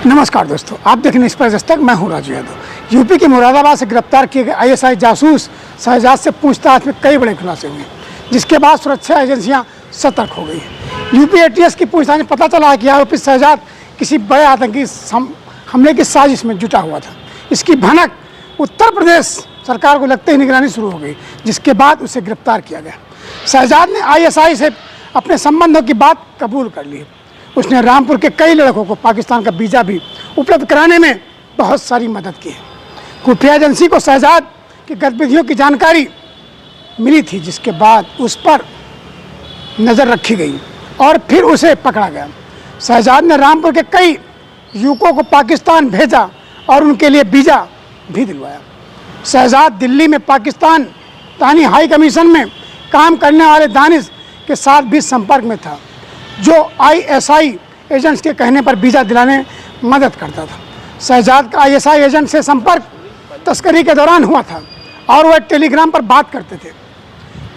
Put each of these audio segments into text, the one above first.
नमस्कार दोस्तों, आप देख रहे हैं दस्तक। मैं हूं राजू यादव। यूपी के मुरादाबाद से गिरफ्तार किए गए आईएसआई जासूस शहजाद से पूछताछ में कई बड़े खुलासे हुए, जिसके बाद सुरक्षा एजेंसियां सतर्क हो गई हैं। यूपी एटीएस की पूछताछ में पता चला है कि आरोपी शहजाद किसी बड़े आतंकी हमले की साजिश में जुटा हुआ था। इसकी भनक उत्तर प्रदेश सरकार को लगते ही निगरानी शुरू हो गई, जिसके बाद उसे गिरफ्तार किया गया। शहजाद ने आईएसआई से अपने संबंधों की बात कबूल कर ली। उसने रामपुर के कई लड़कों को पाकिस्तान का वीज़ा भी उपलब्ध कराने में बहुत सारी मदद की है। खुफिया एजेंसी को शहजाद की गतिविधियों की जानकारी मिली थी, जिसके बाद उस पर नज़र रखी गई और फिर उसे पकड़ा गया। शहजाद ने रामपुर के कई युवकों को पाकिस्तान भेजा और उनके लिए वीज़ा भी दिलवाया। शहजाद दिल्ली में पाकिस्तानी हाई कमीशन में काम करने वाले दानिश के साथ भी संपर्क में था, जो आईएसआई एजेंट्स के कहने पर वीज़ा दिलाने में मदद करता था। शहजाद का आईएसआई एजेंट से संपर्क तस्करी के दौरान हुआ था और वह टेलीग्राम पर बात करते थे।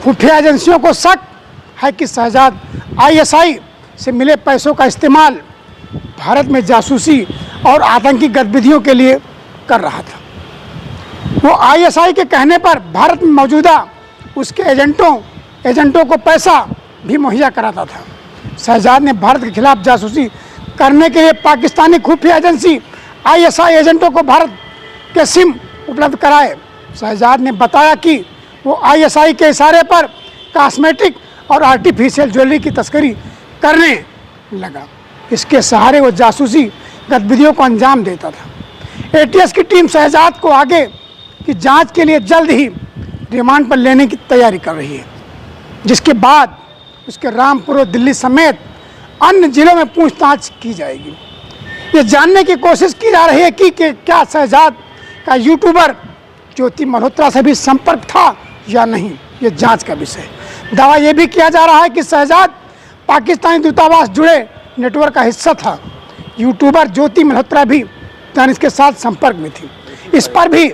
खुफिया एजेंसियों को शक है कि शहजाद आईएसआई से मिले पैसों का इस्तेमाल भारत में जासूसी और आतंकी गतिविधियों के लिए कर रहा था। वो आईएसआई के कहने पर भारत में मौजूदा उसके एजेंटों को पैसा भी मुहैया कराता था। शहजाद ने भारत के खिलाफ जासूसी करने के लिए पाकिस्तानी खुफिया एजेंसी आईएसआई एजेंटों को भारत के सिम उपलब्ध कराए। शहजाद ने बताया कि वो आईएसआई के इशारे पर कॉस्मेटिक और आर्टिफिशियल ज्वेलरी की तस्करी करने लगा। इसके सहारे वो जासूसी गतिविधियों को अंजाम देता था। एटीएस की टीम शहजाद को आगे की जांच के लिए जल्द ही रिमांड पर लेने की तैयारी कर रही है, जिसके बाद उसके रामपुर और दिल्ली समेत अन्य जिलों में पूछताछ की जाएगी। ये जानने की कोशिश की जा रही है कि क्या शहजाद का यूट्यूबर ज्योति मल्होत्रा से भी संपर्क था या नहीं। ये जांच का विषय है। दावा ये भी किया जा रहा है कि शहजाद पाकिस्तानी दूतावास जुड़े नेटवर्क का हिस्सा था। यूट्यूबर ज्योति मल्होत्रा भी दानिश के साथ संपर्क में थी। इस पर भी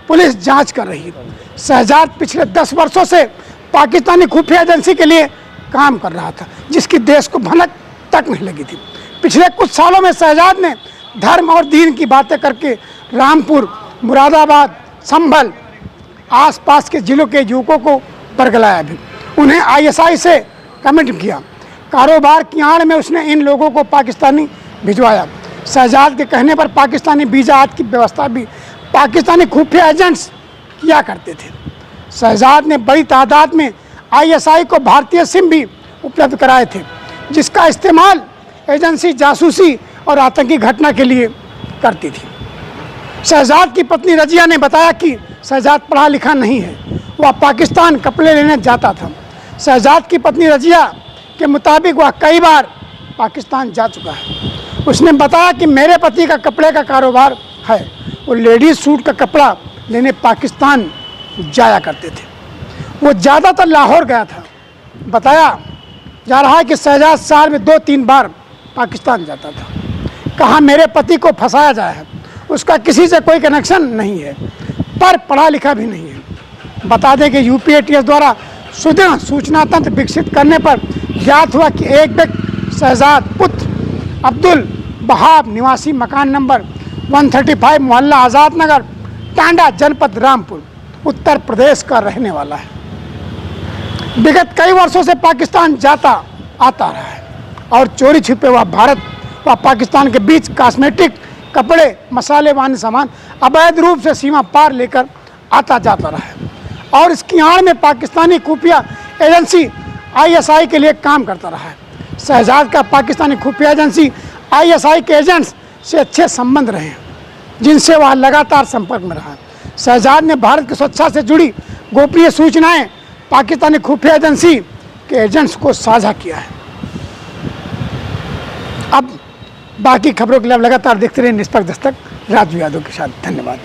पुलिस जांच कर रही है। शहजाद पिछले 10 वर्षों से पाकिस्तानी खुफिया एजेंसी के लिए काम कर रहा था, जिसकी देश को भनक तक नहीं लगी थी। पिछले कुछ सालों में शहजाद ने धर्म और दीन की बातें करके रामपुर, मुरादाबाद, संभल आसपास के जिलों के युवकों को बरगलाया भी। उन्हें आईएसआई से कमिट किया। कारोबार की आड़ में उसने इन लोगों को पाकिस्तानी भिजवाया। शहजाद के कहने पर पाकिस्तानी वीज़ा आदि की व्यवस्था भी पाकिस्तानी खुफिया एजेंट्स किया करते थे। शहजाद ने बड़ी तादाद में आईएसआई को भारतीय सिम भी उपलब्ध कराए थे, जिसका इस्तेमाल एजेंसी जासूसी और आतंकी घटना के लिए करती थी। शहजाद की पत्नी रजिया ने बताया कि शहजाद पढ़ा लिखा नहीं है, वह पाकिस्तान कपड़े लेने जाता था। शहजाद की पत्नी रजिया के मुताबिक वह कई बार पाकिस्तान जा चुका है। उसने बताया कि मेरे पति का कपड़े का कारोबार है, वो लेडीज सूट का कपड़ा लेने पाकिस्तान जाया करते थे। वो ज़्यादातर लाहौर गया था। बताया जा रहा है कि शहजाद साल में 2-3 बार पाकिस्तान जाता था। कहा मेरे पति को फंसाया जाए है, उसका किसी से कोई कनेक्शन नहीं है, पर पढ़ा लिखा भी नहीं है। बता दें कि यूपी एटीएस द्वारा सुदृढ़ सूचना तंत्र विकसित करने पर ज्ञात हुआ कि एक व्यक्ति शहजाद पुत्र अब्दुल बहाब निवासी मकान नंबर 135 मोहल्ला आज़ाद नगर, टांडा, जनपद रामपुर, उत्तर प्रदेश का रहने वाला है। विगत कई वर्षों से पाकिस्तान जाता आता रहा है और चोरी छिपे हुआ भारत व पाकिस्तान के बीच कॉस्मेटिक, कपड़े, मसाले व अन्य सामान अवैध रूप से सीमा पार लेकर आता जाता रहा है और इसकी आड़ में पाकिस्तानी खुफिया एजेंसी आईएसआई के लिए काम करता रहा है। शहजाद का पाकिस्तानी खुफिया एजेंसी आईएसआई के एजेंट्स से अच्छे संबंध रहे हैं, जिनसे वह लगातार संपर्क में रहा है। शहजाद ने भारत की सुरक्षा से जुड़ी गोपनीय सूचनाएं पाकिस्तानी खुफिया एजेंसी के एजेंट्स को साझा किया है। अब बाकी खबरों के लिए लगातार देखते रहिए निष्पक्ष दस्तक राजू यादव के साथ। धन्यवाद।